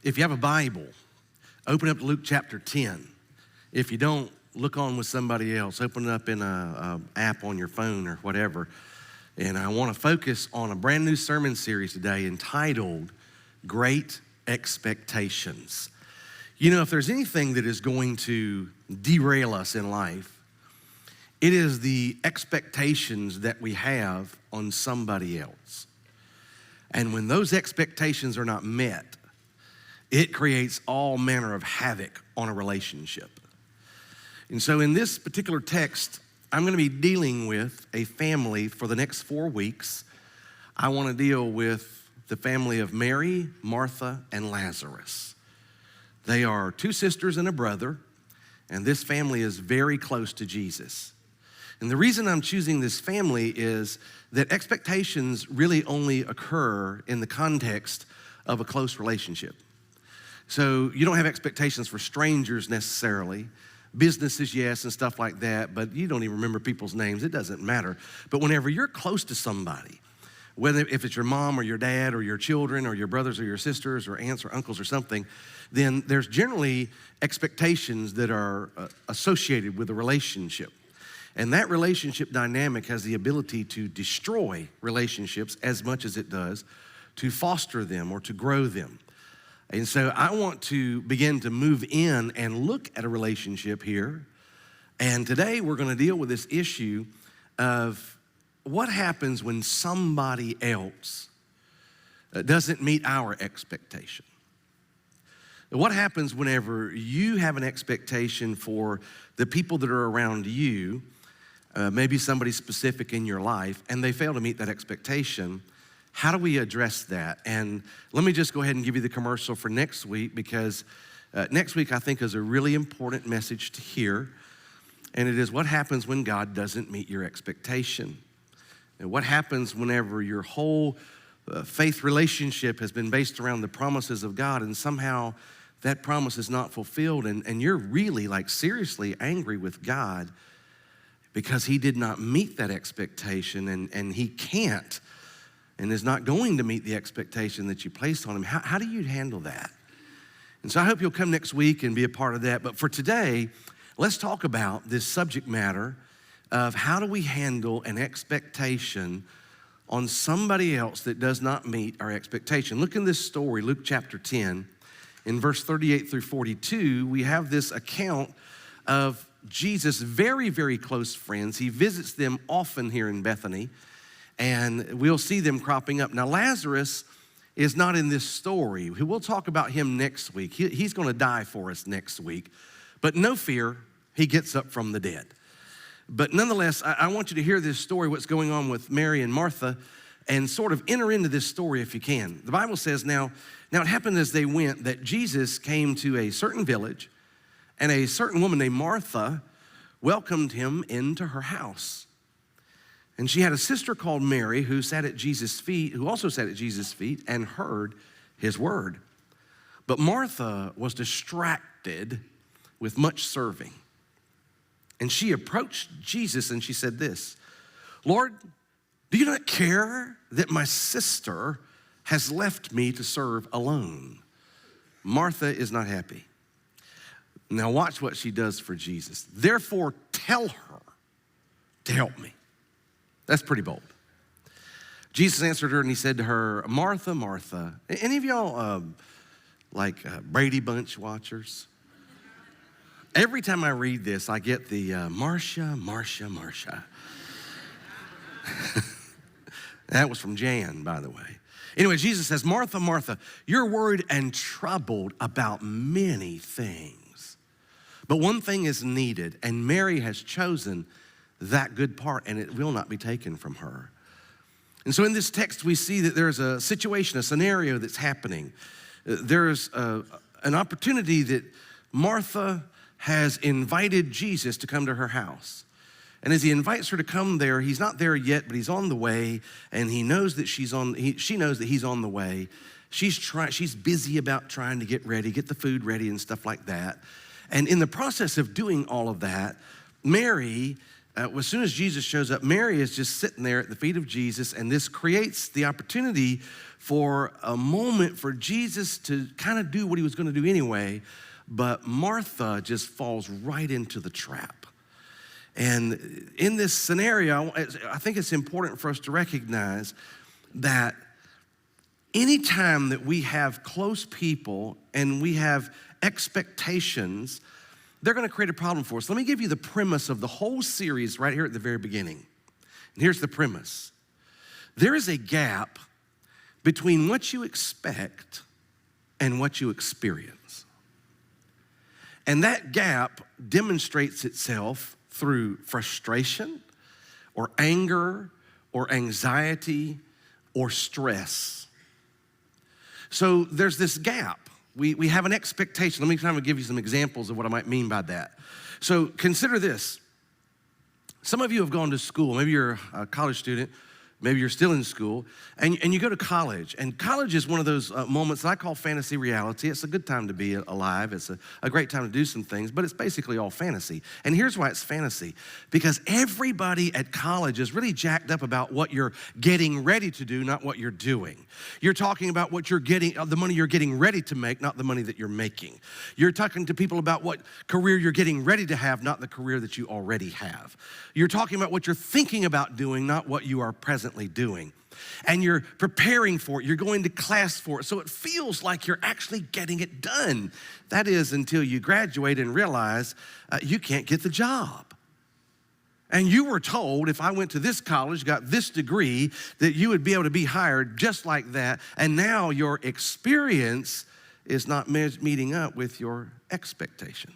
If you have a Bible, open up to Luke chapter 10. If you don't, look on with somebody else. Open it up in a app on your phone or whatever. And I want to focus on a brand new sermon series today entitled Great Expectations. You know, if there's anything that is going to derail us in life, it is the expectations that we have on somebody else. And when those expectations are not met, it creates all manner of havoc on a relationship. And so in this particular text, I'm going to be dealing with a family for the next 4 weeks. I want to deal with the family of Mary, Martha, and Lazarus. They are two sisters and a brother, and this family is very close to Jesus. And the reason I'm choosing this family is that expectations really only occur in the context of a close relationship. So you don't have expectations for strangers necessarily. Businesses, yes, and stuff like that, but you don't even remember people's names. It doesn't matter. But whenever you're close to somebody, whether if it's your mom or your dad or your children or your brothers or your sisters or aunts or uncles or something, then there's generally expectations that are associated with a relationship. And that relationship dynamic has the ability to destroy relationships as much as it does to foster them or to grow them. And so I want to begin to move in and look at a relationship here. And today we're going to deal with this issue of what happens when somebody else doesn't meet our expectation. What happens whenever you have an expectation for the people that are around you, maybe somebody specific in your life, and they fail to meet that expectation? How do we address that? And let me just go ahead and give you the commercial for next week, because next week I think is a really important message to hear. And it is what happens when God doesn't meet your expectation. And what happens whenever your whole faith relationship has been based around the promises of God, and somehow that promise is not fulfilled, and you're really seriously angry with God because he did not meet that expectation, and he can't and is not going to meet the expectation that you placed on him. How do you handle that? And so I hope you'll come next week and be a part of that. But for today, let's talk about this subject matter of how do we handle an expectation on somebody else that does not meet our expectation. Look in this story, Luke chapter 10, in verse 38 through 42, we have this account of Jesus' very, very close friends. He visits them often here in Bethany, and we'll see them cropping up. Now, Lazarus is not in this story. We'll talk about him next week. He's going to die for us next week. But no fear, he gets up from the dead. But nonetheless, I want you to hear this story, what's going on with Mary and Martha, and sort of enter into this story if you can. The Bible says, now it happened as they went that Jesus came to a certain village, and a certain woman named Martha welcomed him into her house. And she had a sister called Mary who also sat at Jesus' feet and heard his word. But Martha was distracted with much serving. And she approached Jesus and she said this, "Lord, do you not care that my sister has left me to serve alone?" Martha is not happy. Now watch what she does for Jesus. "Therefore tell her to help me." That's pretty bold. Jesus answered her and he said to her, "Martha, Martha." Any of y'all Brady Bunch watchers? Every time I read this, I get the Marcia, Marcia, Marcia. That was from Jan, by the way. Anyway, Jesus says, "Martha, Martha, you're worried and troubled about many things. But one thing is needed, and Mary has chosen that good part, and it will not be taken from her." And so in this text, we see that there's a situation, a scenario that's happening. There's an opportunity that Martha has invited Jesus to come to her house. And as he invites her to come there, he's not there yet, but he's on the way, and he knows that she knows that he's on the way. She's busy about trying to get the food ready and stuff like that. And in the process of doing all of that, Mary, as soon as Jesus shows up, Mary is just sitting there at the feet of Jesus, and this creates the opportunity for a moment for Jesus to kind of do what he was going to do anyway, but Martha just falls right into the trap. And in this scenario, I think it's important for us to recognize that anytime that we have close people and we have expectations, they're going to create a problem for us. Let me give you the premise of the whole series right here at the very beginning. And here's the premise. There is a gap between what you expect and what you experience. And that gap demonstrates itself through frustration or anger or anxiety or stress. So there's this gap. We have an expectation. Let me kind of give you some examples of what I might mean by that. So consider this. Some of you have gone to school. Maybe you're a college student. Maybe you're still in school, and you go to college. And college is one of those moments that I call fantasy reality. It's a good time to be alive. It's a great time to do some things, but it's basically all fantasy. And here's why it's fantasy. Because everybody at college is really jacked up about what you're getting ready to do, not what you're doing. You're talking about what you're getting, the money you're getting ready to make, not the money that you're making. You're talking to people about what career you're getting ready to have, not the career that you already have. You're talking about what you're thinking about doing, not what you are presently doing. And you're preparing for it. You're going to class for it. So it feels like you're actually getting it done. That is until you graduate and realize you can't get the job. And you were told if I went to this college, got this degree, that you would be able to be hired just like that. And now your experience is not meeting up with your expectation.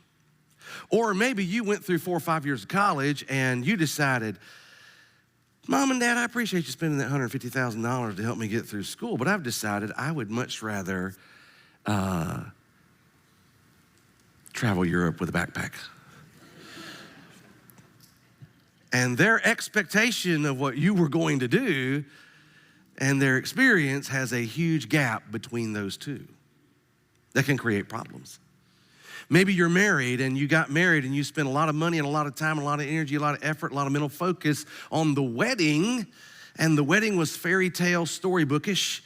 Or maybe you went through 4 or 5 years of college and you decided, Mom and Dad, I appreciate you spending that $150,000 to help me get through school, but I've decided I would much rather travel Europe with a backpack. And their expectation of what you were going to do and their experience has a huge gap between those two that can create problems. Maybe you're married and you got married and you spent a lot of money and a lot of time, a lot of energy, a lot of effort, a lot of mental focus on the wedding, and the wedding was fairy tale, storybookish,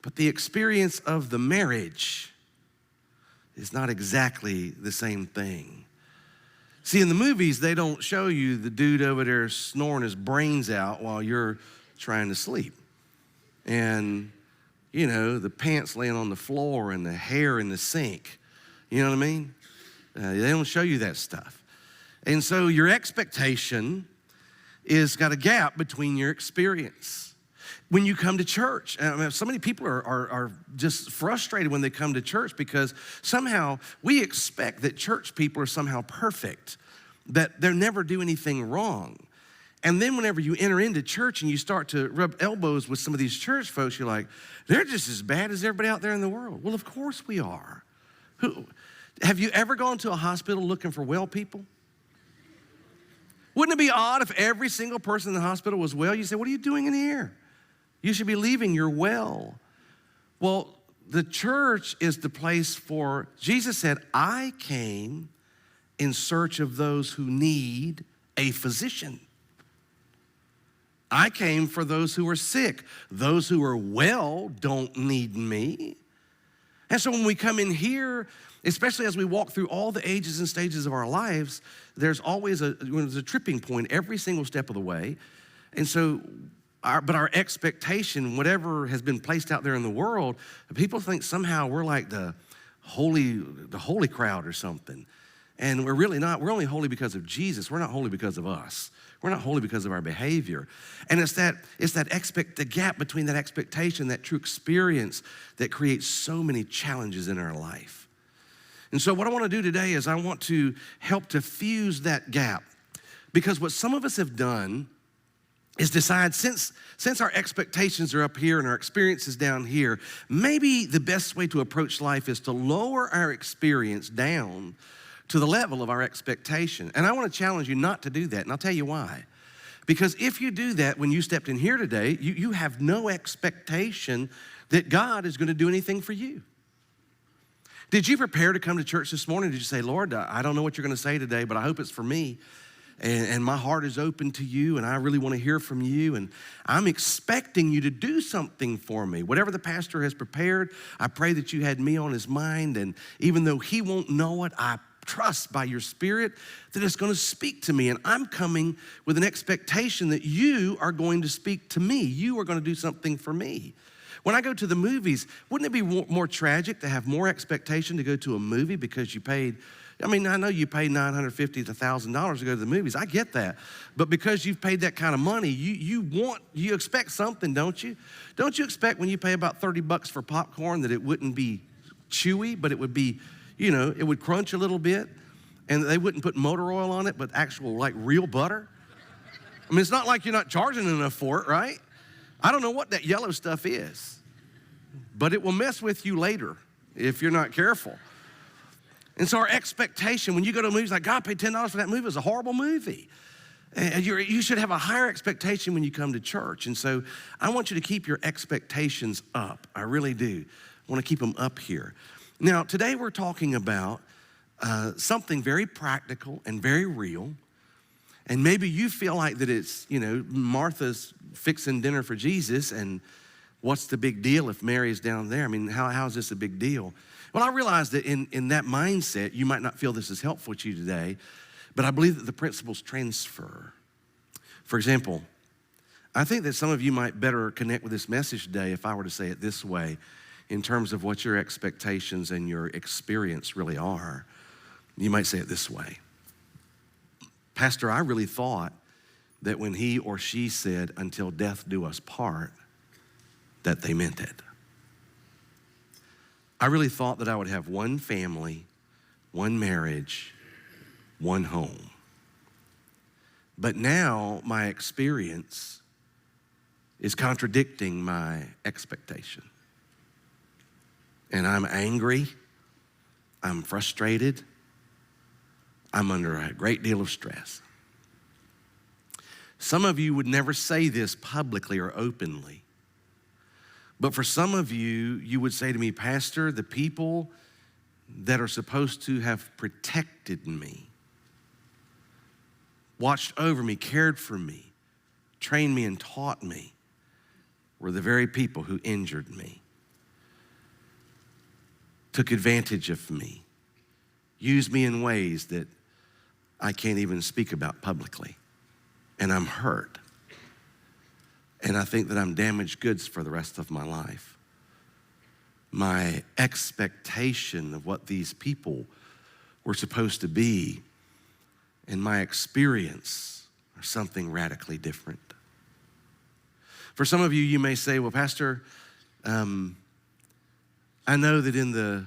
but the experience of the marriage is not exactly the same thing. See, in the movies, they don't show you the dude over there snoring his brains out while you're trying to sleep. And, you know, the pants laying on the floor and the hair in the sink. You know what I mean? They don't show you that stuff. And so your expectation is got a gap between your experience. When you come to church, I mean, so many people are just frustrated when they come to church because somehow we expect that church people are somehow perfect, that they'll never do anything wrong. And then whenever you enter into church and you start to rub elbows with some of these church folks, you're like, they're just as bad as everybody out there in the world. Well, of course we are. Have you ever gone to a hospital looking for well people? Wouldn't it be odd if every single person in the hospital was well? You say, what are you doing in here? You should be leaving your well. Well, the church is the place for, Jesus said, I came in search of those who need a physician. I came for those who are sick. Those who are well don't need me. And so when we come in here, especially as we walk through all the ages and stages of our lives, there's always a tripping point every single step of the way. And so, our expectation, whatever has been placed out there in the world, people think somehow we're like the holy crowd or something. And we're really not. We're only holy because of Jesus. We're not holy because of us. We're not holy because of our behavior. And it's the gap between that expectation, that true experience that creates so many challenges in our life. And so what I want to do today is I want to help to fuse that gap. Because what some of us have done is decide since our expectations are up here and our experience is down here, maybe the best way to approach life is to lower our experience down to the level of our expectation. And I want to challenge you not to do that, and I'll tell you why. Because if you do that, when you stepped in here today, you have no expectation that God is going to do anything for you. Did you prepare to come to church this morning? Did you say, Lord, I don't know what you're going to say today, but I hope it's for me? and my heart is open to you, and I really want to hear from you, and I'm expecting you to do something for me. Whatever the pastor has prepared, I pray that you had me on his mind, and even though he won't know it, I trust by your Spirit that it's going to speak to me, and I'm coming with an expectation that you are going to speak to me. You are going to do something for me. When I go to the movies, wouldn't it be more tragic to have more expectation to go to a movie because you paid, I mean, I know you paid $950 to $1,000 to go to the movies. I get that. But because you've paid that kind of money, you expect something, don't you? Don't you expect when you pay about $30 for popcorn that it wouldn't be chewy, but it would be, it would crunch a little bit, and they wouldn't put motor oil on it, but actual, like, real butter? I mean, it's not like you're not charging enough for it, right? I don't know what that yellow stuff is, but it will mess with you later if you're not careful. And so our expectation, when you go to a movie, it's like, God, I paid $10 for that movie. It was a horrible movie. And you should have a higher expectation when you come to church. And so I want you to keep your expectations up. I really do. I want to keep them up here. Now, today we're talking about something very practical and very real. And maybe you feel like that it's, Martha's fixing dinner for Jesus, and what's the big deal if Mary's down there? I mean, how is this a big deal? Well, I realize that in that mindset, you might not feel this is helpful to you today, but I believe that the principles transfer. For example, I think that some of you might better connect with this message today if I were to say it this way, in terms of what your expectations and your experience really are. You might say it this way. Pastor, I really thought that when he or she said, until death do us part, that they meant it. I really thought that I would have one family, one marriage, one home. But now my experience is contradicting my expectation. And I'm angry, I'm frustrated, I'm under a great deal of stress. Some of you would never say this publicly or openly. But for some of you, you would say to me, Pastor, the people that are supposed to have protected me, watched over me, cared for me, trained me and taught me, were the very people who injured me, took advantage of me, used me in ways that I can't even speak about publicly. And I'm hurt. And I think that I'm damaged goods for the rest of my life. My expectation of what these people were supposed to be and my experience are something radically different. For some of you, you may say, well, Pastor, I know that in the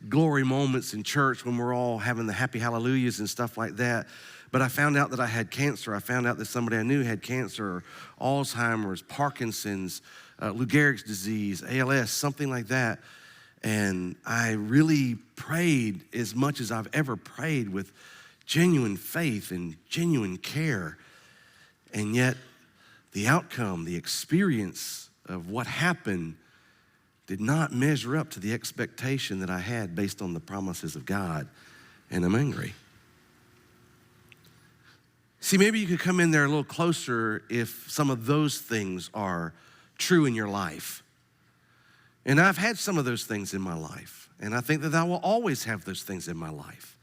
glory moments in church when we're all having the happy hallelujahs and stuff like that, but I found out that I had cancer. I found out that somebody I knew had cancer, or Alzheimer's, Parkinson's, Lou Gehrig's disease, ALS, something like that. And I really prayed as much as I've ever prayed with genuine faith and genuine care. And yet the outcome, the experience of what happened did not measure up to the expectation that I had based on the promises of God. And I'm angry. See, maybe you could come in there a little closer if some of those things are true in your life. And I've had some of those things in my life. And I think that I will always have those things in my life.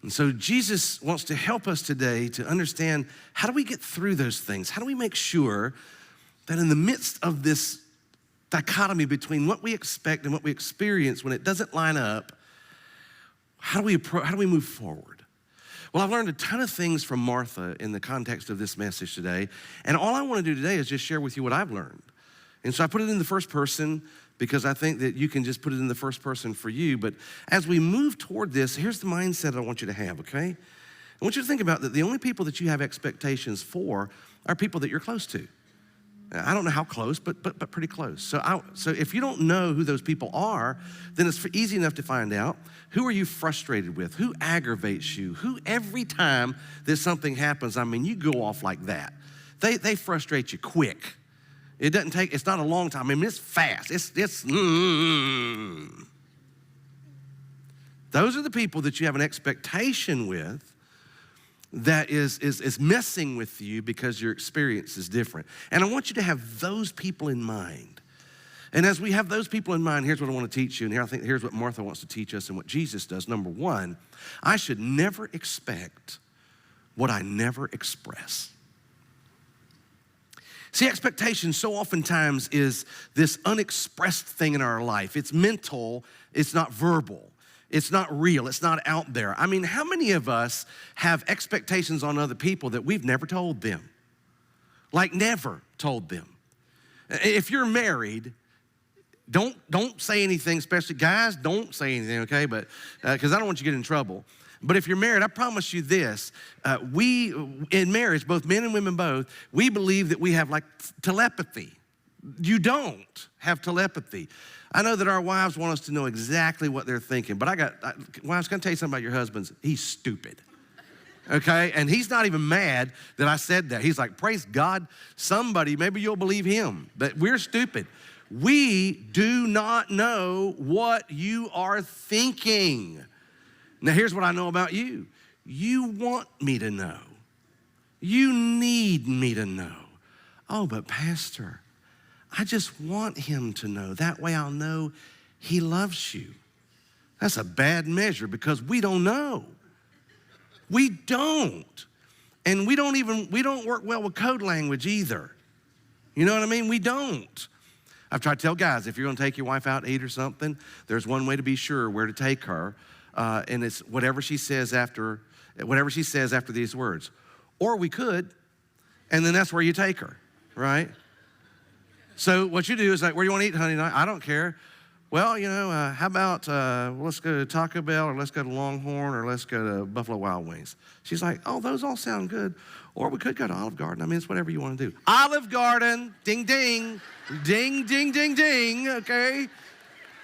And so Jesus wants to help us today to understand, how do we get through those things? How do we make sure that in the midst of this dichotomy between what we expect and what we experience, when it doesn't line up, how do we move forward? Well, I've learned a ton of things from Martha in the context of this message today, and all I want to do today is just share with you what I've learned. And so I put it in the first person because I think that you can just put it in the first person for you. But as we move toward this, here's the mindset I want you to have, okay? I want you to think about that the only people that you have expectations for are people that you're close to. I don't know how close, but pretty close. So if you don't know who those people are, then it's easy enough to find out. Who are you frustrated with? Who aggravates you? Who every time that something happens, I mean, you go off like that. They frustrate you quick. It's not a long time. I mean, it's fast. Those are the people that you have an expectation with, that is messing with you because your experience is different. And I want you to have those people in mind. And as we have those people in mind, here's what I want to teach you. And here I think here's what Martha wants to teach us and what Jesus does. Number one, I should never expect what I never express. See, expectation so oftentimes is this unexpressed thing in our life. It's mental, it's not verbal. It's not real, it's not out there. I mean, how many of us have expectations on other people that we've never told them? Like never told them. If you're married, don't say anything, especially guys, don't say anything, okay? But because I don't want you to get in trouble. But if you're married, I promise you this, we, in marriage, both men and women both, we believe that we have like telepathy. You don't have telepathy. I know that our wives want us to know exactly what they're thinking, but wives, can I tell you something about your husbands? He's stupid, okay? And he's not even mad that I said that. He's like, praise God, somebody, maybe you'll believe him, but we're stupid. We do not know what you are thinking. Now, here's what I know about you. You want me to know. You need me to know. Oh, but Pastor, I just want him to know. That way I'll know he loves you. That's a bad measure because we don't know. We don't. And we don't work well with code language either. You know what I mean? We don't. I've tried to tell guys, if you're gonna take your wife out to eat or something, there's one way to be sure where to take her, and it's whatever she says after these words. Or we could, and then that's where you take her, right? So what you do is like, where do you want to eat, honey? I don't care. Well, you know, how about let's go to Taco Bell, or let's go to Longhorn, or let's go to Buffalo Wild Wings. She's like, oh, those all sound good. Or we could go to Olive Garden. I mean, it's whatever you want to do. Olive Garden, ding, ding, ding, ding, ding, ding, okay?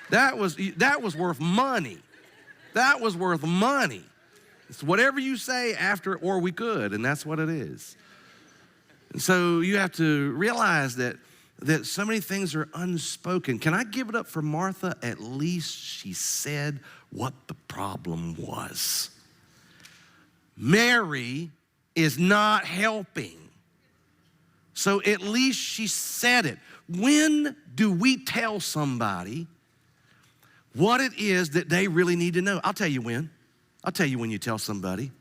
That was worth money. That was worth money. It's whatever you say after, or we could, and that's what it is. And so you have to realize that so many things are unspoken. Can I give it up for Martha? At least she said what the problem was. Mary is not helping. So at least she said it. When do we tell somebody what it is that they really need to know? I'll tell you when. I'll tell you when you tell somebody.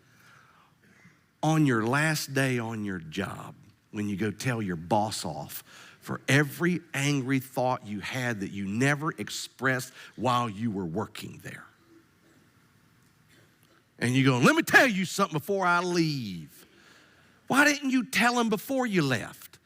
On your last day on your job, when you go tell your boss off for every angry thought you had that you never expressed while you were working there. And you go, let me tell you something before I leave. Why didn't you tell him before you left?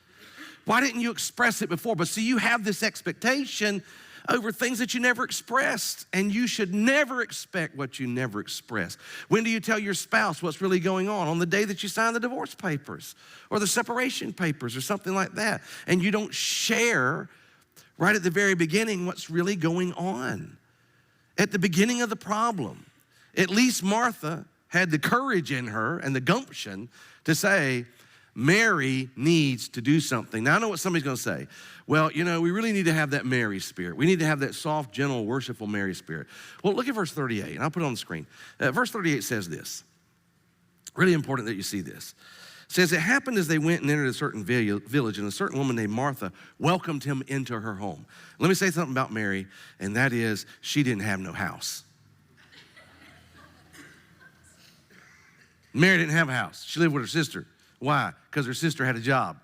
Why didn't you express it before? But see, you have this expectation over things that you never expressed, and you should never expect what you never expressed. When do you tell your spouse what's really going on? On the day that you sign the divorce papers or the separation papers or something like that, and you don't share right at the very beginning what's really going on. At the beginning of the problem, at least Martha had the courage in her and the gumption to say, Mary needs to do something. Now, I know what somebody's going to say. Well, you know, we really need to have that Mary spirit. We need to have that soft, gentle, worshipful Mary spirit. Well, look at verse 38, and I'll put it on the screen. Verse 38 says this. Really important that you see this. It says, it happened as they went and entered a certain village, and a certain woman named Martha welcomed him into her home. Let me say something about Mary, and that is she didn't have no house. Mary didn't have a house. She lived with her sister. Why? Because her sister had a job.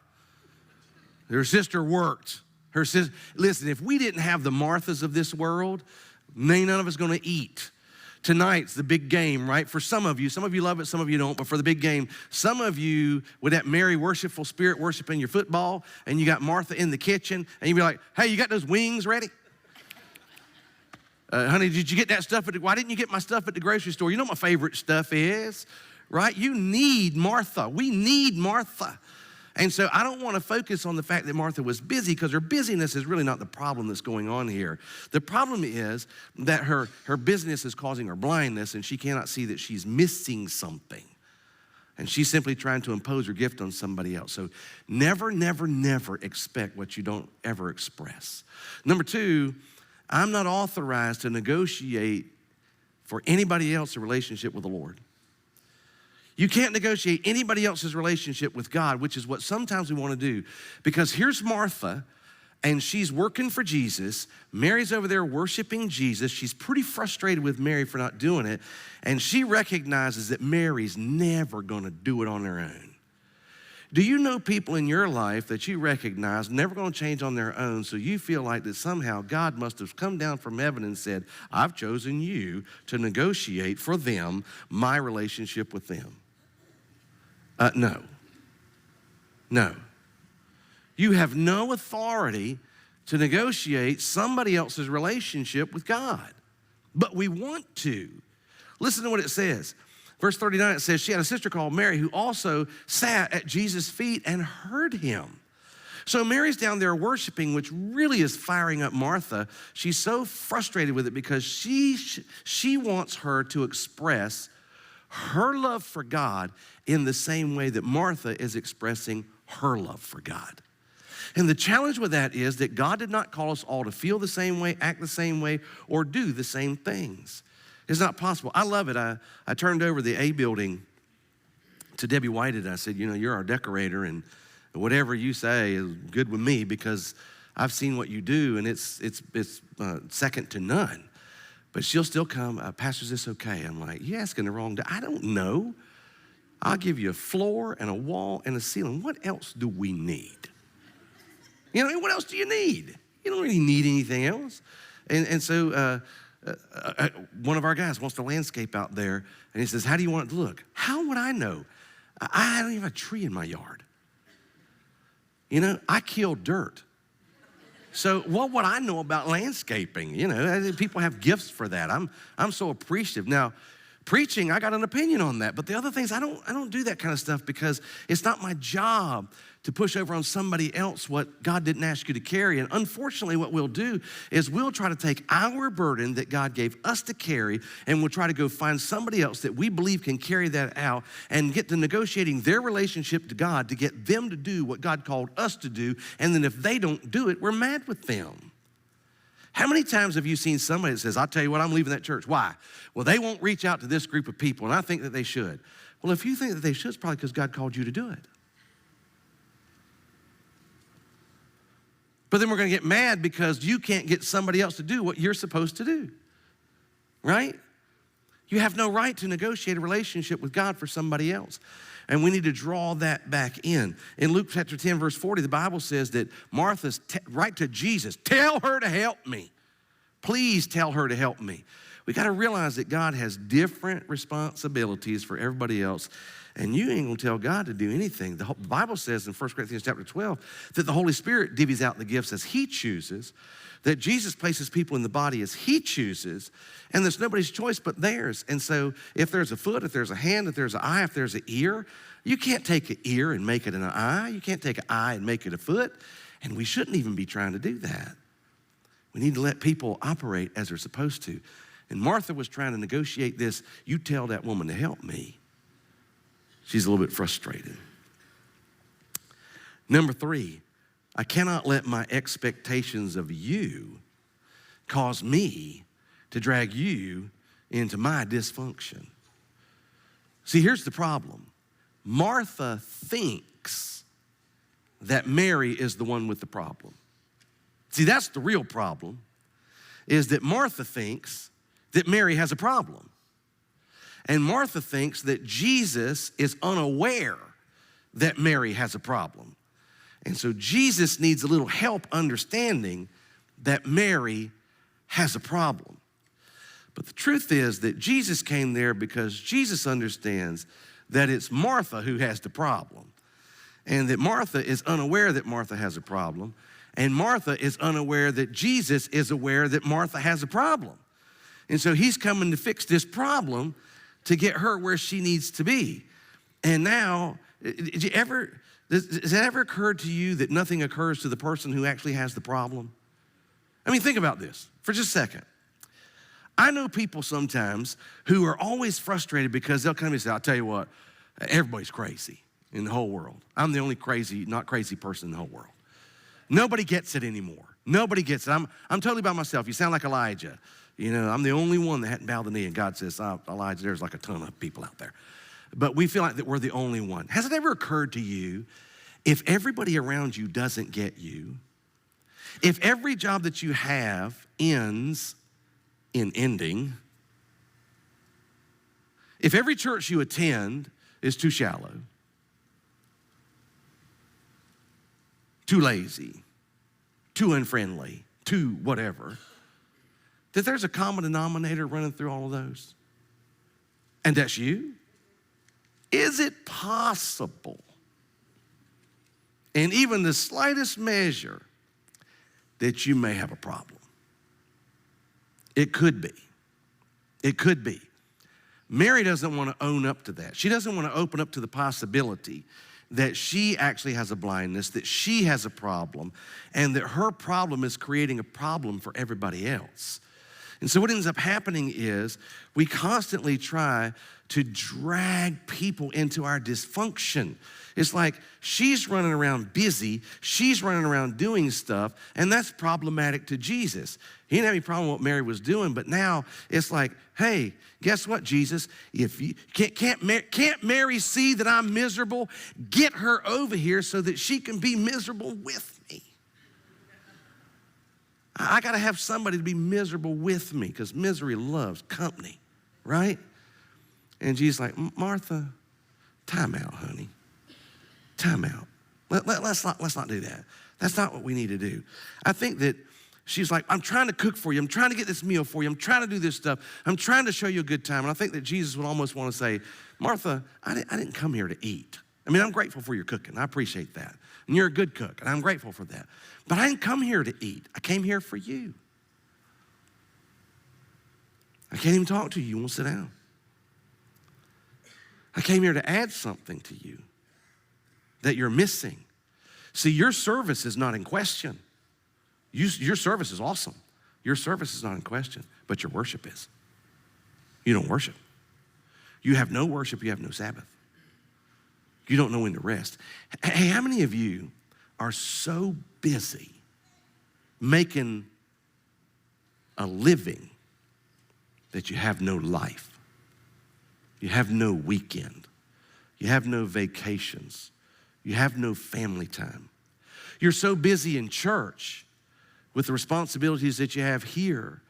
Her sister worked. Listen, if we didn't have the Marthas of this world, none of us going to eat. Tonight's the big game, right? For some of you love it, some of you don't, but for the big game, some of you with that Mary worshipful spirit worshiping your football, and you got Martha in the kitchen, and you be like, hey, you got those wings ready? Honey, did you get that stuff? Why didn't you get my stuff at the grocery store? You know what my favorite stuff is, right? You need Martha. We need Martha. And so I don't want to focus on the fact that Martha was busy, because her busyness is really not the problem that's going on here. The problem is that her busyness is causing her blindness, and she cannot see that she's missing something. And she's simply trying to impose her gift on somebody else. So never, never, never expect what you don't ever express. Number two, I'm not authorized to negotiate for anybody else a relationship with the Lord. You can't negotiate anybody else's relationship with God, which is what sometimes we want to do. Because here's Martha, and she's working for Jesus. Mary's over there worshiping Jesus. She's pretty frustrated with Mary for not doing it. And she recognizes that Mary's never going to do it on her own. Do you know people in your life that you recognize never going to change on their own, so you feel like that somehow God must have come down from heaven and said, I've chosen you to negotiate for them my relationship with them? No. You have no authority to negotiate somebody else's relationship with God, but we want to. Listen to what it says. Verse 39, it says, she had a sister called Mary who also sat at Jesus' feet and heard him. So Mary's down there worshiping, which really is firing up Martha. She's so frustrated with it because she wants her to express her love for God in the same way that Martha is expressing her love for God. And the challenge with that is that God did not call us all to feel the same way, act the same way, or do the same things. It's not possible. I love it. I turned over the A building to Debbie Whited. I said, you're our decorator, and whatever you say is good with me because I've seen what you do, and it's second to none. But she'll still come, Pastor, is this okay? I'm like, you're asking the wrong. I don't know. I'll give you a floor and a wall and a ceiling. What else do we need? What else do you need? You don't really need anything else. And so one of our guys wants to landscape out there, and he says, how do you want it to look? How would I know? I don't even have a tree in my yard. I kill dirt. So what would I know about landscaping? People have gifts for that. I'm so appreciative. Now, preaching, I got an opinion on that, but the other things, I don't do that kind of stuff because it's not my job to push over on somebody else what God didn't ask you to carry. And unfortunately, what we'll do is we'll try to take our burden that God gave us to carry, and we'll try to go find somebody else that we believe can carry that out and get to negotiating their relationship to God to get them to do what God called us to do. And then if they don't do it, we're mad with them. How many times have you seen somebody that says, I'll tell you what, I'm leaving that church. Why? Well, they won't reach out to this group of people, and I think that they should. Well, if you think that they should, it's probably because God called you to do it. But then we're going to get mad because you can't get somebody else to do what you're supposed to do, right? You have no right to negotiate a relationship with God for somebody else. And we need to draw that back in. In Luke chapter 10, verse 40, the Bible says that Martha's right to Jesus, tell her to help me. Please tell her to help me. We got to realize that God has different responsibilities for everybody else. And you ain't going to tell God to do anything. The Bible says in 1 Corinthians chapter 12 that the Holy Spirit divvies out the gifts as he chooses, that Jesus places people in the body as he chooses, and there's nobody's choice but theirs. And so if there's a foot, if there's a hand, if there's an eye, if there's an ear, you can't take an ear and make it an eye. You can't take an eye and make it a foot. And we shouldn't even be trying to do that. We need to let people operate as they're supposed to. And Martha was trying to negotiate this, you tell that woman to help me. She's a little bit frustrated. Number 3, I cannot let my expectations of you cause me to drag you into my dysfunction. See, here's the problem. Martha thinks that Mary is the one with the problem. See, that's the real problem, is that Martha thinks that Mary has a problem. And Martha thinks that Jesus is unaware that Mary has a problem. And so Jesus needs a little help understanding that Mary has a problem. But the truth is that Jesus came there because Jesus understands that it's Martha who has the problem. And that Martha is unaware that Martha has a problem. And Martha is unaware that Jesus is aware that Martha has a problem. And so he's coming to fix this problem to get her where she needs to be. And now, has it ever occurred to you that nothing occurs to the person who actually has the problem? I mean, think about this for just a second. I know people sometimes who are always frustrated because they'll come to me and say, I'll tell you what, everybody's crazy in the whole world. I'm the only not crazy person in the whole world. Nobody gets it anymore. Nobody gets it. I'm totally by myself. You sound like Elijah. I'm the only one that hadn't bowed the knee. And God says, Elijah, there's like a ton of people out there. but we feel like that we're the only one. Has it ever occurred to you, if everybody around you doesn't get you, if every job that you have ends in ending, if every church you attend is too shallow, too lazy, too unfriendly, too whatever, that there's a common denominator running through all of those? And that's you? Is it possible, in even the slightest measure, that you may have a problem? It could be. It could be. Mary doesn't want to own up to that. She doesn't want to open up to the possibility that she actually has a blindness, that she has a problem, and that her problem is creating a problem for everybody else. And so what ends up happening is we constantly try to drag people into our dysfunction. It's like she's running around busy, she's running around doing stuff, and that's problematic to Jesus. He didn't have any problem with what Mary was doing, but now it's like, hey, guess what, Jesus? If you can't Mary see that I'm miserable? Get her over here so that she can be miserable with me. I got to have somebody to be miserable with me, because misery loves company, right? And Jesus like, Martha, time out, honey. Time out. Let's not do that. That's not what we need to do. I think that she's like, I'm trying to cook for you. I'm trying to get this meal for you. I'm trying to do this stuff. I'm trying to show you a good time. And I think that Jesus would almost want to say, Martha, I didn't come here to eat. I mean, I'm grateful for your cooking. I appreciate that. And you're a good cook, and I'm grateful for that. But I didn't come here to eat. I came here for you. I can't even talk to you. You won't sit down. I came here to add something to you that you're missing. See, your service is not in question. Your service is awesome. Your service is not in question, but your worship is. You don't worship. You have no worship, you have no Sabbath. You don't know when to rest. Hey, how many of you are so busy making a living that you have no life? You have no weekend. You have no vacations. You have no family time. You're so busy in church with the responsibilities that you have here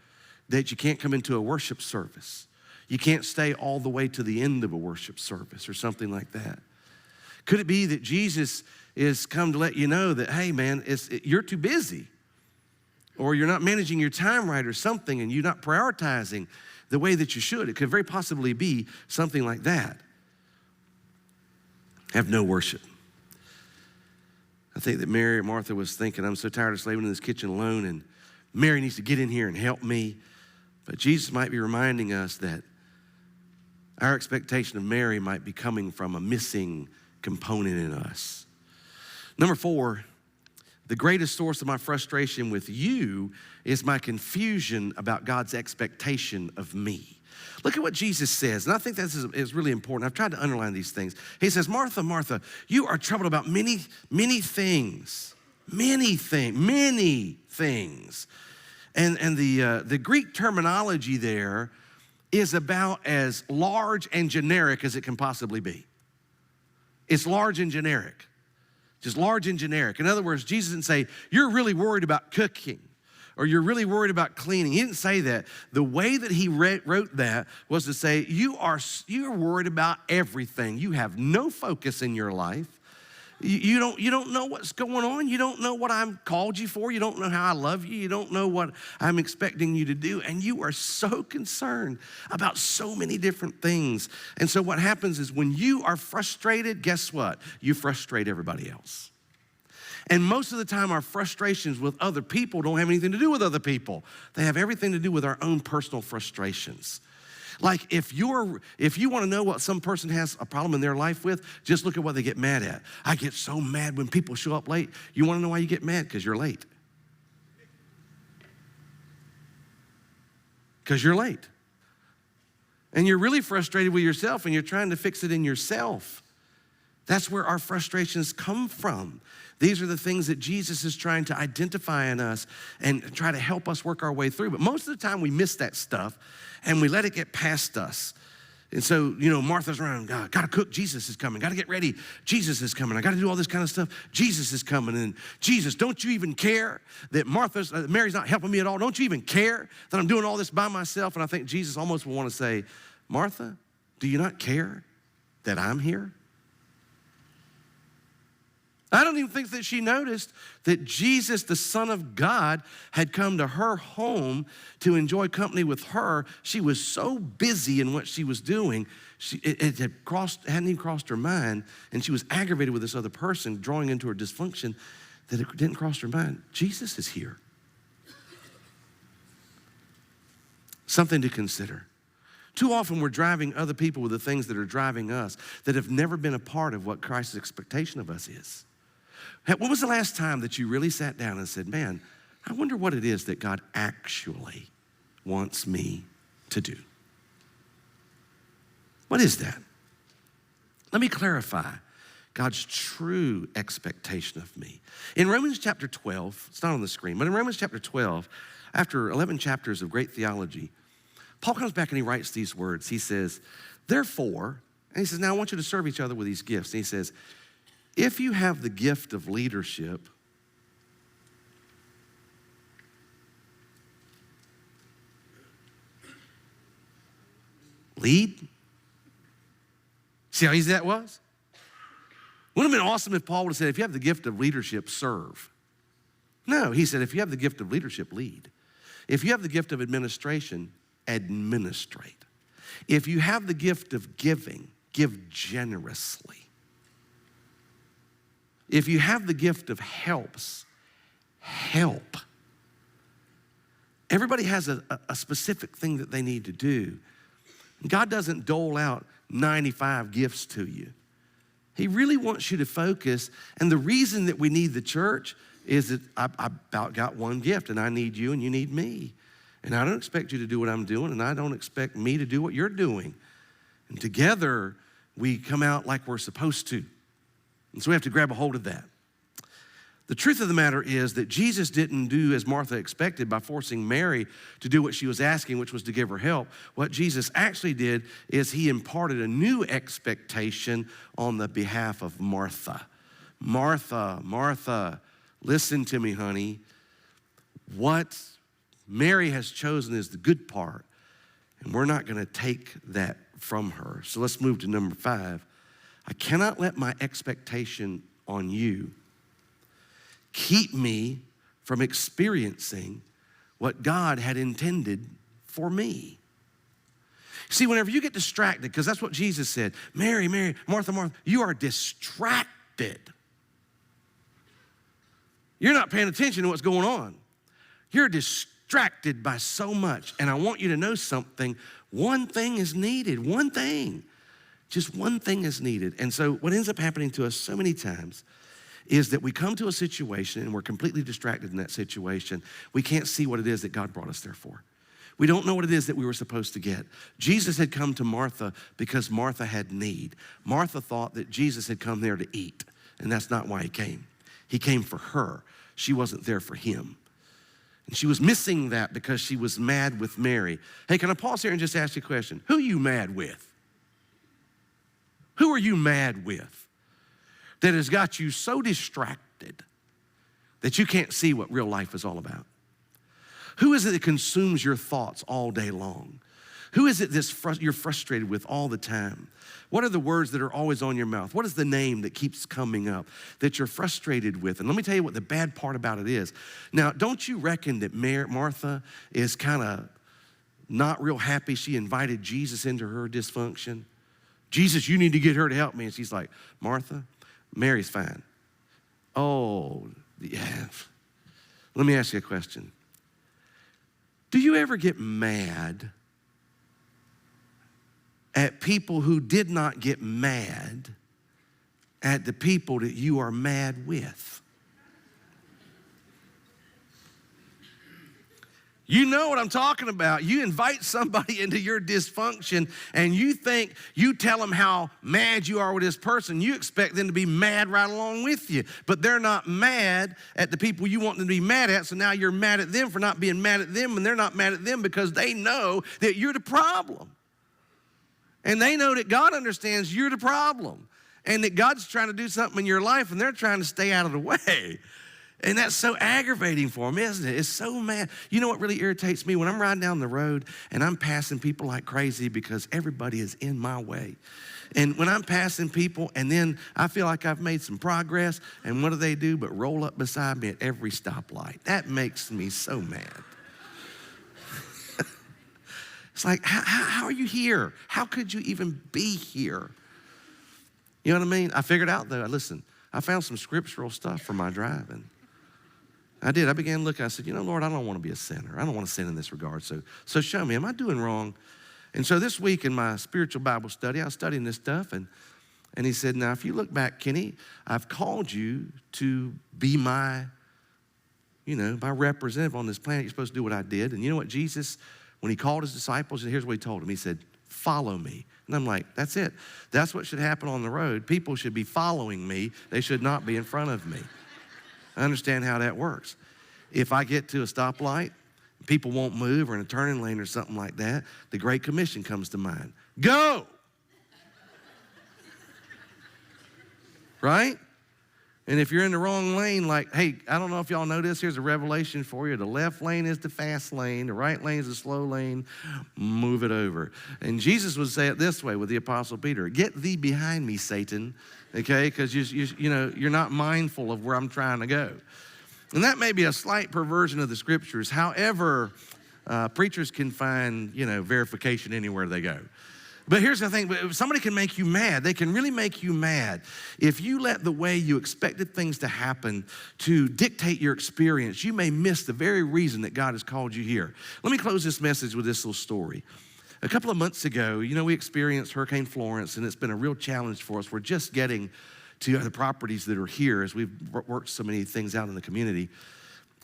that you can't come into a worship service. You can't stay all the way to the end of a worship service or something like that. Could it be that Jesus is come to let you know that, hey man, you're too busy, or you're not managing your time right or something, and you're not prioritizing the way that you should? It could very possibly be something like that. Have no worship. I think that Mary or Martha was thinking, I'm so tired of slaving in this kitchen alone, and Mary needs to get in here and help me. But Jesus might be reminding us that our expectation of Mary might be coming from a missing component in us. Number 4, the greatest source of my frustration with you is my confusion about God's expectation of me. Look at what Jesus says, and I think this is really important. I've tried to underline these things. He says, Martha, Martha, you are troubled about many things. Many things. And the Greek terminology there is about as large and generic as it can possibly be. It's large and generic. Just large and generic. In other words, Jesus didn't say, you're really worried about cooking, or you're really worried about cleaning. He didn't say that. The way that he wrote that was to say, you're worried about everything. You have no focus in your life. You don't know what's going on. You don't know what I've called you for. You don't know how I love you. You don't know what I'm expecting you to do. And you are so concerned about so many different things. And so what happens is when you are frustrated, guess what? You frustrate everybody else. And most of the time, our frustrations with other people don't have anything to do with other people. They have everything to do with our own personal frustrations. Like if you want to know what some person has a problem in their life with, just look at what they get mad at. I get so mad when people show up late. You want to know why you get mad? Because you're late. Because you're late. And you're really frustrated with yourself, and you're trying to fix it in yourself. That's where our frustrations come from. These are the things that Jesus is trying to identify in us and try to help us work our way through. But most of the time we miss that stuff and we let it get past us. And so, Martha's around, God, got to cook, Jesus is coming. Got to get ready, Jesus is coming. I got to do all this kind of stuff, Jesus is coming. And Jesus, don't you even care that Mary's not helping me at all? Don't you even care that I'm doing all this by myself? And I think Jesus almost would want to say, Martha, do you not care that I'm here? I don't even think that she noticed that Jesus, the Son of God, had come to her home to enjoy company with her. She was so busy in what she was doing, it hadn't even crossed her mind, and she was aggravated with this other person, drawing into her dysfunction, that it didn't cross her mind. Jesus is here. Something to consider. Too often we're driving other people with the things that are driving us that have never been a part of what Christ's expectation of us is. When was the last time that you really sat down and said, man, I wonder what it is that God actually wants me to do? What is that? Let me clarify God's true expectation of me. In Romans chapter 12, it's not on the screen, but in Romans chapter 12, after 11 chapters of great theology, Paul comes back and he writes these words. He says, therefore, and he says, now I want you to serve each other with these gifts. And he says, if you have the gift of leadership, lead. See how easy that was? Wouldn't it have been awesome if Paul would have said, if you have the gift of leadership, serve. No, he said, if you have the gift of leadership, lead. If you have the gift of administration, administrate. If you have the gift of giving, give generously. If you have the gift of helps, help. Everybody has a specific thing that they need to do. God doesn't dole out 95 gifts to you. He really wants you to focus. And the reason that we need the church is that I about got one gift, and I need you and you need me. And I don't expect you to do what I'm doing, and I don't expect me to do what you're doing. And together, we come out like we're supposed to. And so we have to grab a hold of that. The truth of the matter is that Jesus didn't do as Martha expected by forcing Mary to do what she was asking, which was to give her help. What Jesus actually did is he imparted a new expectation on the behalf of Martha. Martha, Martha, listen to me, honey. What Mary has chosen is the good part, and we're not going to take that from her. So let's move to number 5. I cannot let my expectation on you keep me from experiencing what God had intended for me. See, whenever you get distracted, because that's what Jesus said, Mary, Mary, Martha, Martha, you are distracted. You're not paying attention to what's going on. You're distracted by so much. And I want you to know something. One thing is needed, one thing. Just one thing is needed. And so what ends up happening to us so many times is that we come to a situation and we're completely distracted in that situation. We can't see what it is that God brought us there for. We don't know what it is that we were supposed to get. Jesus had come to Martha because Martha had need. Martha thought that Jesus had come there to eat, and that's not why he came. He came for her. She wasn't there for him. And she was missing that because she was mad with Mary. Hey, can I pause here and just ask you a question? Who are you mad with? Who are you mad with that has got you so distracted that you can't see what real life is all about? Who is it that consumes your thoughts all day long? Who is it that you're frustrated with all the time? What are the words that are always on your mouth? What is the name that keeps coming up that you're frustrated with? And let me tell you what the bad part about it is. Now, don't you reckon that Martha is kind of not real happy she invited Jesus into her dysfunction? Jesus, you need to get her to help me. And she's like, Martha, Mary's fine. Oh, yeah. Let me ask you a question. Do you ever get mad at people who did not get mad at the people that you are mad with? You know what I'm talking about. You invite somebody into your dysfunction and you think, you tell them how mad you are with this person. You expect them to be mad right along with you. But they're not mad at the people you want them to be mad at, so now you're mad at them for not being mad at them, and they're not mad at them because they know that you're the problem. And they know that God understands you're the problem and that God's trying to do something in your life and they're trying to stay out of the way. And that's so aggravating for them, isn't it? It's so mad. You know what really irritates me? When I'm riding down the road and I'm passing people like crazy because everybody is in my way. And when I'm passing people and then I feel like I've made some progress, and what do they do but roll up beside me at every stoplight? That makes me so mad. It's like, how are you here? How could you even be here? You know what I mean? I figured out though, listen, I found some scriptural stuff for my driving. I did. I began looking. I said, you know, Lord, I don't want to be a sinner. I don't want to sin in this regard. So show me, am I doing wrong? And so this week in my spiritual Bible study, I was studying this stuff, and he said, now, if you look back, Kenny, I've called you to be my representative on this planet. You're supposed to do what I did. And you know what Jesus, when he called his disciples, and here's what he told them. He said, follow me. And I'm like, that's it. That's what should happen on the road. People should be following me. They should not be in front of me. I understand how that works. If I get to a stoplight, people won't move, or in a turning lane or something like that, the Great Commission comes to mind. Go! Right? And if you're in the wrong lane, like, hey, I don't know if y'all know this, here's a revelation for you. The left lane is the fast lane, the right lane is the slow lane. Move it over. And Jesus would say it this way with the Apostle Peter: get thee behind me, Satan, okay? Because you're not mindful of where I'm trying to go. And that may be a slight perversion of the scriptures. However, preachers can find, verification anywhere they go. But here's the thing, somebody can make you mad. They can really make you mad if you let the way you expected things to happen to dictate your experience. You may miss the very reason that God has called you here. Let me close this message with this little story. A couple of months ago, we experienced Hurricane Florence, and it's been a real challenge for us. We're just getting to the properties that are here as we've worked so many things out in the community.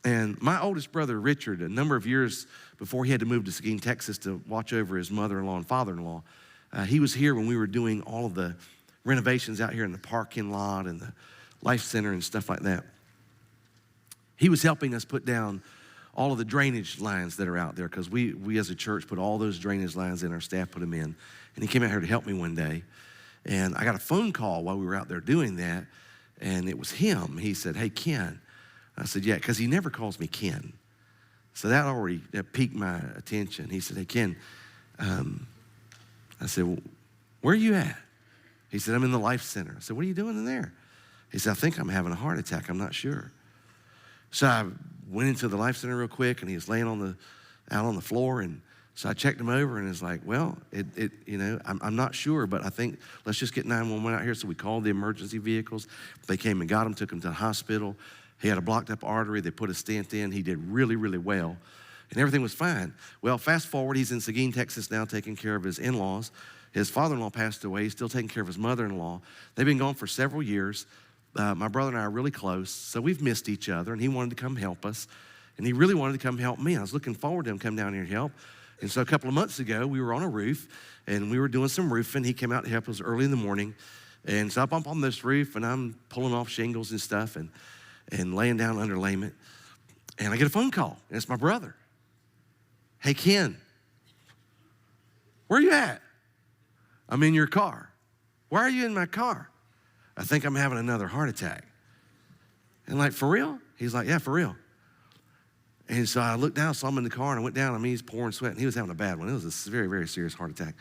And my oldest brother, Richard, a number of years before he had to move to Seguin, Texas to watch over his mother-in-law and father-in-law, he was here when we were doing all of the renovations out here in the parking lot and the life center and stuff like that. He was helping us put down all of the drainage lines that are out there, because we as a church put all those drainage lines in, our staff put them in. And he came out here to help me one day. And I got a phone call while we were out there doing that, and it was him. He said, hey, Ken. I said, yeah, because he never calls me Ken. So that already piqued my attention. He said, hey, Ken, I said, well, where are you at? He said, I'm in the Life Center. I said, what are you doing in there? He said, I think I'm having a heart attack. I'm not sure. So I went into the Life Center real quick, and he was laying out on the floor, and so I checked him over, and it's like, well, I'm not sure, but I think let's just get 911 out here. So we called the emergency vehicles. They came and got him, took him to the hospital. He had a blocked up artery. They put a stent in. He did really, really well, and everything was fine. Well, fast forward, he's in Seguin, Texas now, taking care of his in-laws. His father-in-law passed away. He's still taking care of his mother-in-law. They've been gone for several years. My brother and I are really close, so we've missed each other, and he wanted to come help us, and he really wanted to come help me. I was looking forward to him coming down here and help. And so a couple of months ago, we were on a roof, and we were doing some roofing. He came out to help us early in the morning. And so I bump on this roof, and I'm pulling off shingles and stuff and laying down underlayment. And I get a phone call, and it's my brother. Hey, Ken, where are you at? I'm in your car. Why are you in my car? I think I'm having another heart attack. And like, for real? He's like, yeah, for real. And so I looked down, saw him in the car, and I went down. I mean, he's pouring sweat, and he was having a bad one. It was a very, very serious heart attack.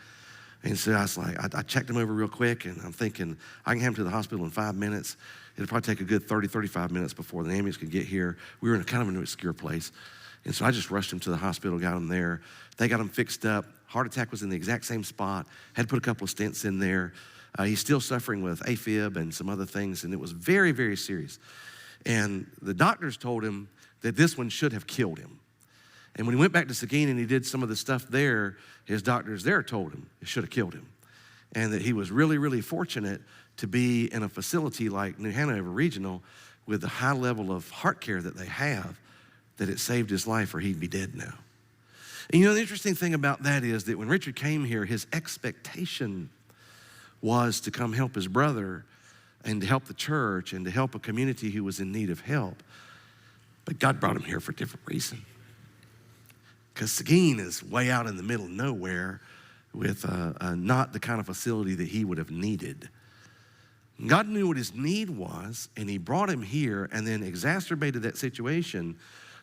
And so I was like, I checked him over real quick, and I'm thinking, I can have him to the hospital in 5 minutes. It'll probably take a good 30, 35 minutes before the ambulance could get here. We were in kind of an obscure place. And so I just rushed him to the hospital, got him there. They got him fixed up. Heart attack was in the exact same spot. Had to put a couple of stents in there. He's still suffering with AFib and some other things, and it was very, very serious. And the doctors told him that this one should have killed him. And when he went back to Seguin and he did some of the stuff there, his doctors there told him it should have killed him. And that he was really, really fortunate to be in a facility like New Hanover Regional with the high level of heart care that they have, that it saved his life or he'd be dead now. And the interesting thing about that is that when Richard came here, his expectation was to come help his brother and to help the church and to help a community who was in need of help. But God brought him here for a different reason. Because Seguin is way out in the middle of nowhere, with not the kind of facility that he would have needed. God knew what his need was, and he brought him here and then exacerbated that situation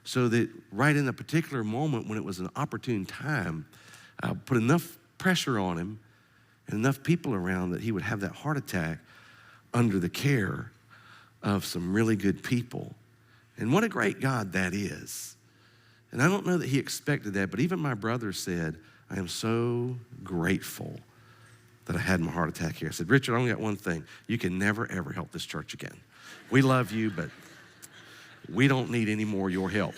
so that right in a particular moment when it was an opportune time, put enough pressure on him and enough people around that he would have that heart attack under the care of some really good people. And what a great God that is. And I don't know that he expected that, but even my brother said, I am so grateful that I had my heart attack here. I said, Richard, I only got one thing. You can never, ever help this church again. We love you, but we don't need any more of your help.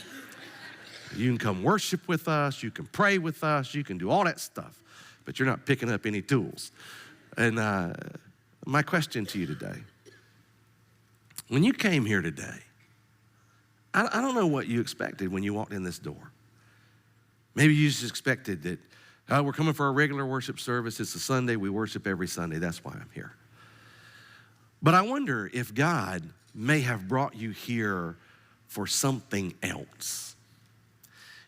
You can come worship with us. You can pray with us. You can do all that stuff, but you're not picking up any tools. And my question to you today, when you came here today, I don't know what you expected when you walked in this door. Maybe you just expected that, we're coming for a regular worship service. It's a Sunday. We worship every Sunday. That's why I'm here. But I wonder if God may have brought you here for something else.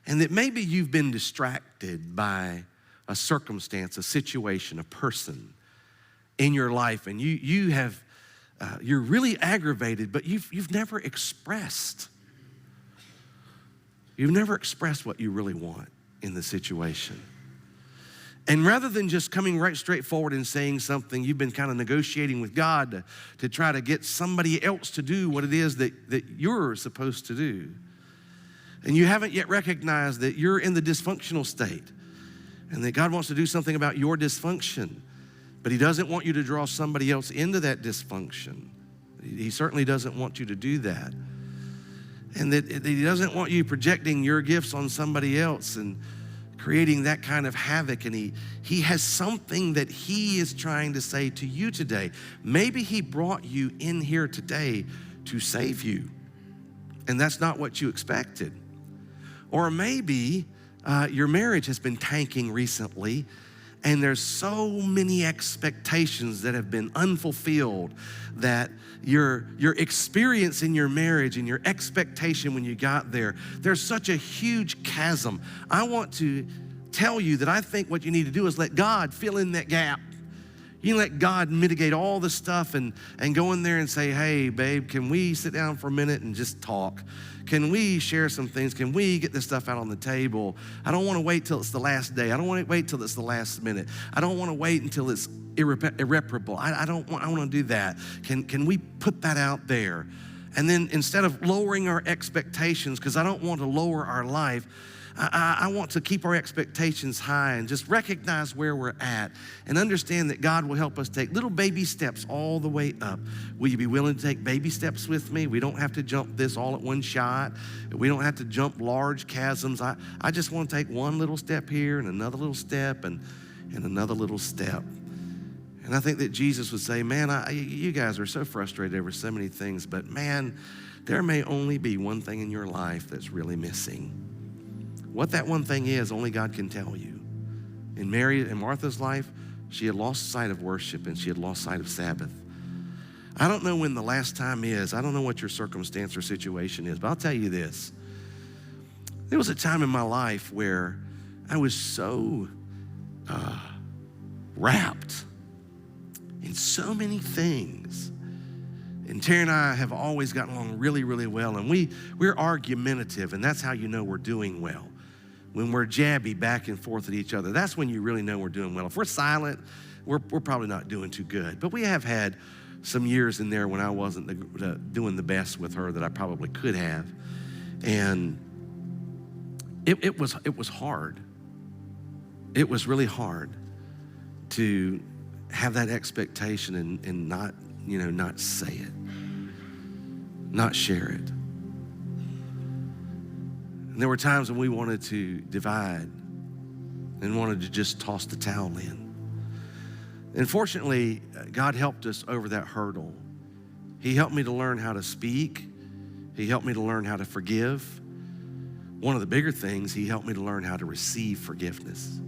And that maybe you've been distracted by a circumstance, a situation, a person in your life. And you're really aggravated, but you've never expressed. You've never expressed what you really want in the situation. And rather than just coming right straight forward and saying something, you've been kind of negotiating with God to try to get somebody else to do what it is that you're supposed to do. And you haven't yet recognized that you're in the dysfunctional state and that God wants to do something about your dysfunction, but he doesn't want you to draw somebody else into that dysfunction. He certainly doesn't want you to do that. And that he doesn't want you projecting your gifts on somebody else and creating that kind of havoc. And he has something that he is trying to say to you today. Maybe he brought you in here today to save you, and that's not what you expected. Or maybe your marriage has been tanking recently, and there's so many expectations that have been unfulfilled that your experience in your marriage and your expectation when you got there, there's such a huge chasm. I want to tell you that I think what you need to do is let God fill in that gap. You let God mitigate all the stuff and go in there and say, hey, babe, can we sit down for a minute and just talk? Can we share some things? Can we get this stuff out on the table? I don't want to wait till it's the last day. I don't want to wait till it's the last minute. I don't want to wait until it's irreparable. I want to do that. Can we put that out there? And then instead of lowering our expectations, because I don't want to lower our life, I want to keep our expectations high and just recognize where we're at and understand that God will help us take little baby steps all the way up. Will you be willing to take baby steps with me? We don't have to jump this all at one shot. We don't have to jump large chasms. I just want to take one little step here and another little step and another little step. And I think that Jesus would say, man, you guys are so frustrated over so many things, but man, there may only be one thing in your life that's really missing. What that one thing is, only God can tell you. In Mary and Martha's life, she had lost sight of worship and she had lost sight of Sabbath. I don't know when the last time is. I don't know what your circumstance or situation is, but I'll tell you this. There was a time in my life where I was so wrapped in so many things. And Terry and I have always gotten along really, really well. And we're argumentative, and that's how you know we're doing well. When we're jabby back and forth at each other, that's when you really know we're doing well. If we're silent, we're probably not doing too good. But we have had some years in there when I wasn't doing the best with her that I probably could have. And it was hard. It was really hard to have that expectation and not say it, not share it. And there were times when we wanted to divide and wanted to just toss the towel in. And fortunately, God helped us over that hurdle. He helped me to learn how to speak. He helped me to learn how to forgive. One of the bigger things, he helped me to learn how to receive forgiveness.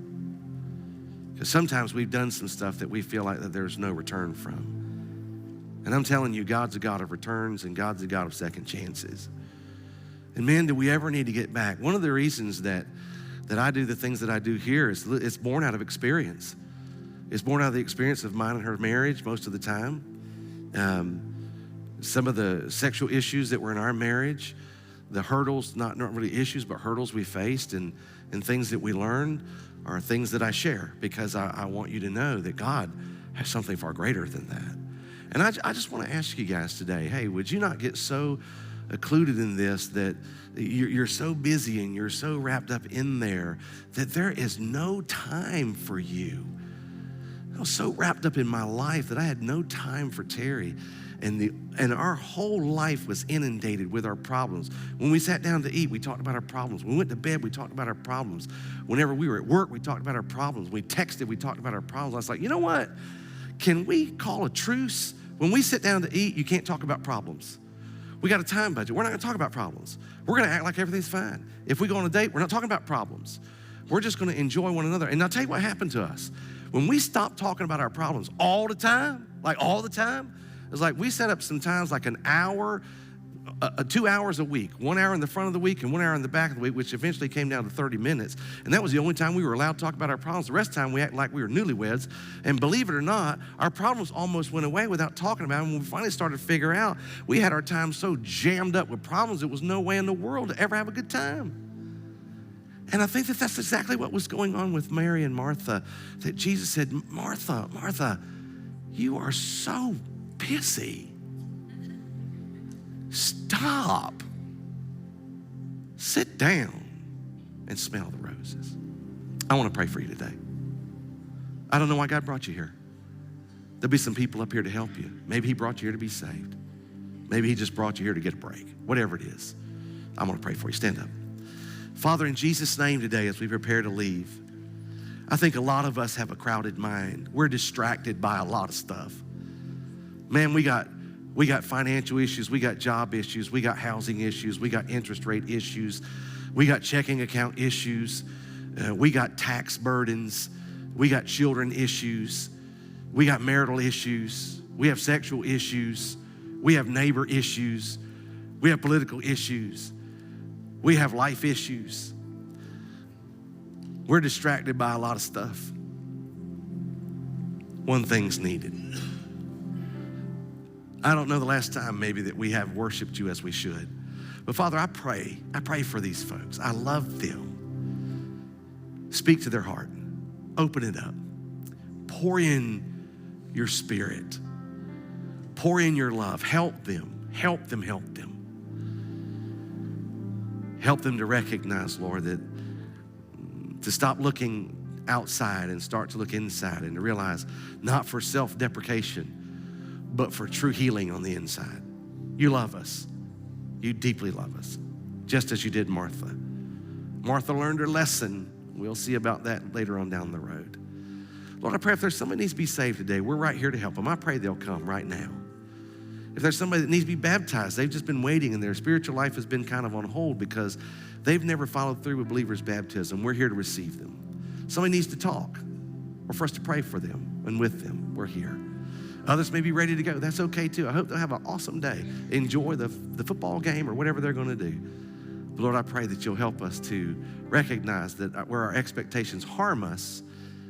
Because sometimes we've done some stuff that we feel like that there's no return from. And I'm telling you, God's a God of returns and God's a God of second chances. And man, do we ever need to get back. One of the reasons that that I do the things that I do here, it's born out of experience. It's born out of the experience of mine and her marriage most of the time. Some of the sexual issues that were in our marriage, the hurdles, not really issues, but hurdles we faced and things that we learned are things that I share because I want you to know that God has something far greater than that. And I just want to ask you guys today, hey, would you not get so occluded in this that you're so busy and you're so wrapped up in there that there is no time for you? I was so wrapped up in my life that I had no time for Terry. And our whole life was inundated with our problems. When we sat down to eat, we talked about our problems. When we went to bed, we talked about our problems. Whenever we were at work, we talked about our problems. We texted, we talked about our problems. I was like, you know what? Can we call a truce? When we sit down to eat, you can't talk about problems. We got a time budget. We're not gonna talk about problems. We're gonna act like everything's fine. If we go on a date, we're not talking about problems. We're just gonna enjoy one another. And I'll tell you what happened to us. When we stopped talking about our problems all the time, it's like we set up sometimes like an hour, 2 hours a week, 1 hour in the front of the week and 1 hour in the back of the week, which eventually came down to 30 minutes. And that was the only time we were allowed to talk about our problems. The rest of the time we acted like we were newlyweds. And believe it or not, our problems almost went away without talking about them. When we finally started to figure out, we had our time so jammed up with problems, there was no way in the world to ever have a good time. And I think that that's exactly what was going on with Mary and Martha, that Jesus said, Martha, Martha, you are so busy. Stop. Sit down and smell the roses. I want to pray for you today. I don't know why God brought you here. There'll be some people up here to help you. Maybe he brought you here to be saved. Maybe he just brought you here to get a break. Whatever it is, I'm going to pray for you. Stand up. Father, in Jesus' name today, as we prepare to leave, I think a lot of us have a crowded mind. We're distracted by a lot of stuff. Man, we got financial issues, we got job issues, we got housing issues, we got interest rate issues, we got checking account issues, we got tax burdens, we got children issues, we got marital issues, we have sexual issues, we have neighbor issues, we have political issues, we have life issues. We're distracted by a lot of stuff. One thing's needed. I don't know the last time maybe that we have worshiped you as we should. But Father, I pray for these folks. I love them. Speak to their heart. Open it up. Pour in your spirit. Pour in your love. Help them. Help them. Help them. Help them to recognize, Lord, that to stop looking outside and start to look inside and to realize not for self-deprecation, but for true healing on the inside. You love us. You deeply love us, just as you did Martha. Martha learned her lesson. We'll see about that later on down the road. Lord, I pray if there's somebody that needs to be saved today, we're right here to help them. I pray they'll come right now. If there's somebody that needs to be baptized, they've just been waiting and their spiritual life has been kind of on hold because they've never followed through with believers' baptism. We're here to receive them. Somebody needs to talk or for us to pray for them and with them. We're here. Others may be ready to go. That's okay too. I hope they'll have an awesome day. Enjoy the football game or whatever they're going to do. But Lord, I pray that you'll help us to recognize that where our expectations harm us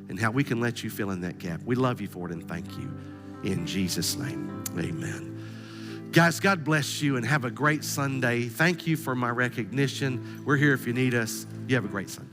and how we can let you fill in that gap. We love you for it and thank you. In Jesus' name, amen. Guys, God bless you and have a great Sunday. Thank you for my recognition. We're here if you need us. You have a great Sunday.